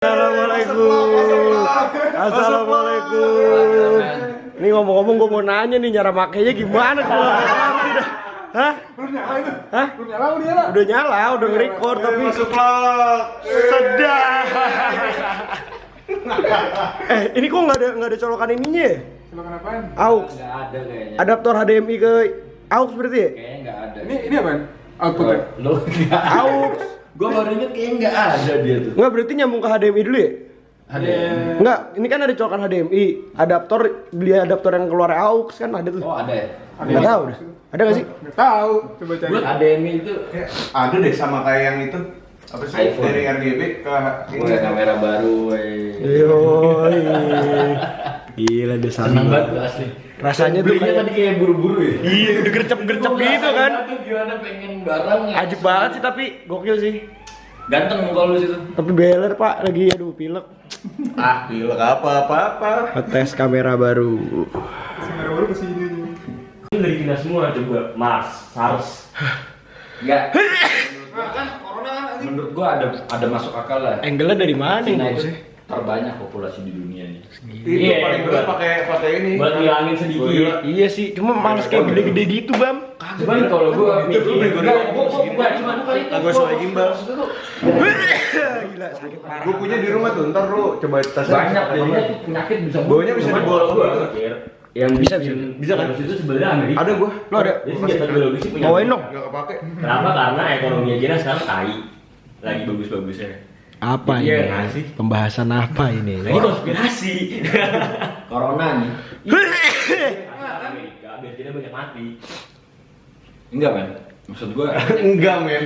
Assalamualaikum. Ini ngomong-ngomong gue mau nanya nih cara makainya gimana kalau udah. Hah? Hah? Udah nyala, udah nge-record tapi masuk vlog. sedap. Ini kok nggak ada colokan ininya ya? Colokan apaan? AUX. Nggak ada kayaknya. Adaptor HDMI ke AUX berarti ya? Kayaknya nggak ada. Ini apaan? Outputnya? Lo nggak ada. AUX. Gue baru inget kayaknya nggak ada dia tuh. Nggak berarti nyambung ke HDMI dulu ya? Ada. Enggak, ini kan ada colokan HDMI. Adaptor, beli adaptor yang keluar AUX kan ada tuh. Oh ada ya? Nggak tahu dah. Ada nggak sih? Nggak tahu. Coba cari. Buat HDMI itu Ada deh sama kayak yang itu. Apa sih? iPhone. Dari RGB ke mulai kamera baru. Yoi. Gila dia Senang banget tuh asli. Rasanya tuh Belinya kayak tadi kayak buru-buru ya. iya, udah gercep-gercep gitu kan. Tuh gimana pengen barang. Ajib banget sih tapi gokil sih. Ganteng muka lu situ. Tapi beler Pak, lagi aduh pilek. Pilek apa. Tes kamera baru. Kamera baru kesini nih. Ini dari kita semua coba Mars, SARS. Enggak. Menurut gua ada masuk akal lah. Angle-nya dari mana Cina ini itu sih? terbanyak populasi di dunia nih. Itu Iya, paling bener pakai ini. Buat ngilangin sedikit. Iya sih, cuma males kayak gede-gede gitu, Bam. Cuman kalau gua mikir enggak cuma Agak sesuai gimbal. Gila, sakit parah. Gue punya di rumah tuh, ntar lu coba tes. banyak jadinya tuh penyakit bisa Baunya bisa dibawa Gua gitu. mikir yang Bisa, bisa kan itu sebenarnya Amerika. Ada gua. Lo ada? Jadi senjata biologis sih punya. Bawain dong. Enggak kepake. Kenapa? Karena ekonomi China sekarang tai. Lagi bagus-bagusnya. Apa Iya, ini? nggak sih? Pembahasan apa ini? Nah, ini konspirasi. corona nih. Amerika biar kita banyak mati. Enggak, men. Maksud gua Enggak, men.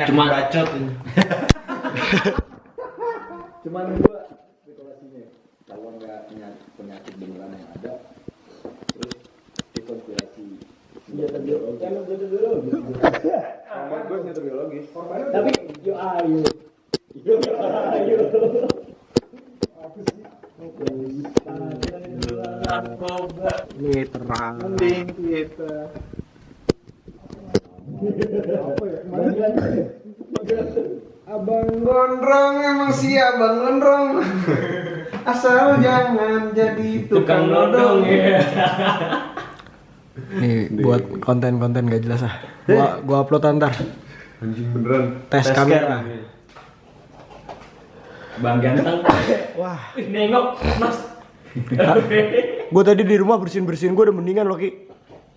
cuma bacot ini. cuman gua spekulasinya kalau nggak penyakit beneran yang ada terus dikonspirasi senjata biologis Sama gue senjata biologis. tapi yo ayo Ini terang. Mending kita. Abang Gondrong emang si Abang Gondrong. Asal jangan jadi tukang nodong. ya. Nih buat konten-konten gak jelas ah. Gua upload ntar. Anjing beneran. Tes kamera. Bang ganteng. Wah. Ih, nengok, Mas. Gue tadi di rumah bersihin gue udah mendingan loh Ki.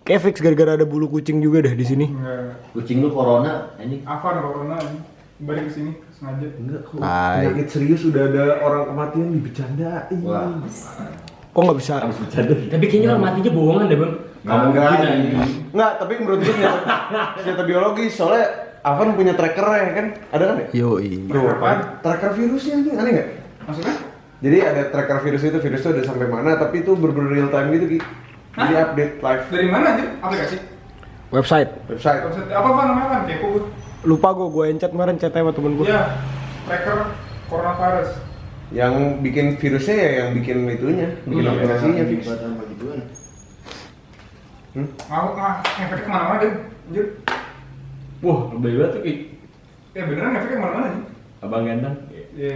Kayak fix gara-gara ada bulu kucing juga dah di sini. kucing lu corona ini Apa corona nih? Balik kesini sengaja. Enggak kok. Tai. Penyakit serius udah ada orang kematian dibercandain. wah Kok nggak bisa? Tapi kayaknya orang matinya bohongan deh, Bang. Enggak, tapi menurut gue senjata biologis soalnya Avan punya tracker ya kan? Ada kan ya? Yoi. Tuh, tracker virusnya nih, aneh nggak? Maksudnya? Jadi ada tracker virus itu udah sampai mana, tapi itu bener-bener real time gitu Ki. Jadi update live Dari mana aja? Aplikasi? Website. website. Website apa namanya kan? Kepo gue. Lupa gue encet kemarin chat sama temen gue. Iya. Tracker coronavirus. Yang bikin virusnya ya yang bikin itunya, bikin aplikasinya fix. Efeknya kemana-mana deh. Anjir. Wah, lebih banget tuh, Ki. Ya beneran efeknya kemana-mana nih. Abang ganteng. Iya.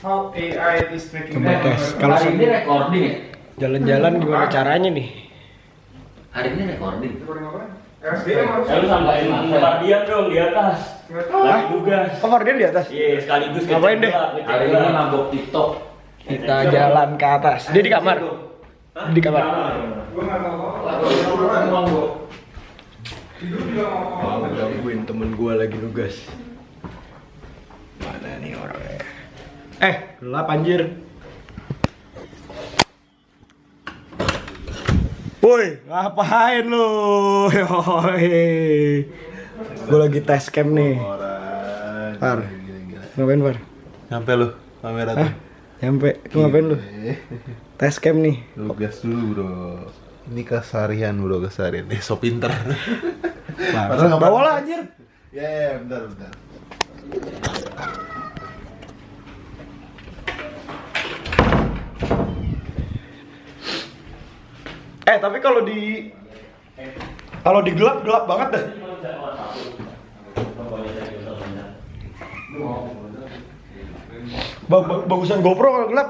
How AI is tracking Coba tes. Kalau hari ini recording ya Jalan-jalan gimana caranya nih? hari ini recording Recording apa? RSDM harus. Lalu sampai Fardian dong di atas. Nggak tahu. Lagi tugas. Oh Fardian di atas? Iya, sekaligus Ngapain deh? hari ini mabok TikTok Kita jalan ke atas. Dia di kamar. Di kamar. Gue nggak tahu apa-apa. Tidur juga mau. Gangguin temen gue lagi nugas. Mana nih orangnya? Gelap anjir. Woi, ngapain lu? Gue lagi tes cam nih. Par. Ngapain, Par? Nyampe lu kamera tuh. Nyampe. Lu ngapain lu? Tes cam nih. Lu gas dulu, Bro. Ini keseharian, Bro, keseharian. So pinter. Bawa lah anjir. Ya, bentar. Tapi kalau di gelap banget dah. Bagusan GoPro kalau gelap.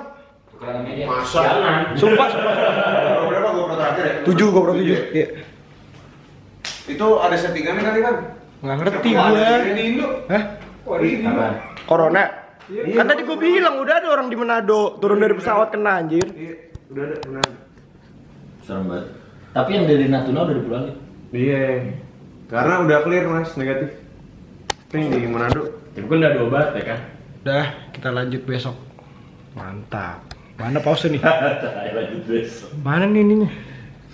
Ukuran media. Masa? Jangan. Sumpah. Berapa GoPro terakhir ya? 7 GoPro 7. Iya. Itu ada settingannya kali kan? Nggak ngerti Ada gua. Di Indo. Hah? Wah, di Indo. Apa? Corona. Kan tadi gua bilang udah ada orang di Manado turun dari pesawat kena anjir. Iya, udah ada benar. Serem banget. Tapi yang dari Natuna udah dipulangin. Iya. Karena udah clear Mas, negatif. Ini di Manado. Tapi kan udah ada obat ya kan. Udah, kita lanjut besok. Mantap. Mana pause nih? Ayo lanjut besok. Mana nih ininya?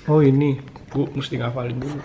Oh ini. Gua mesti ngafalin dulu.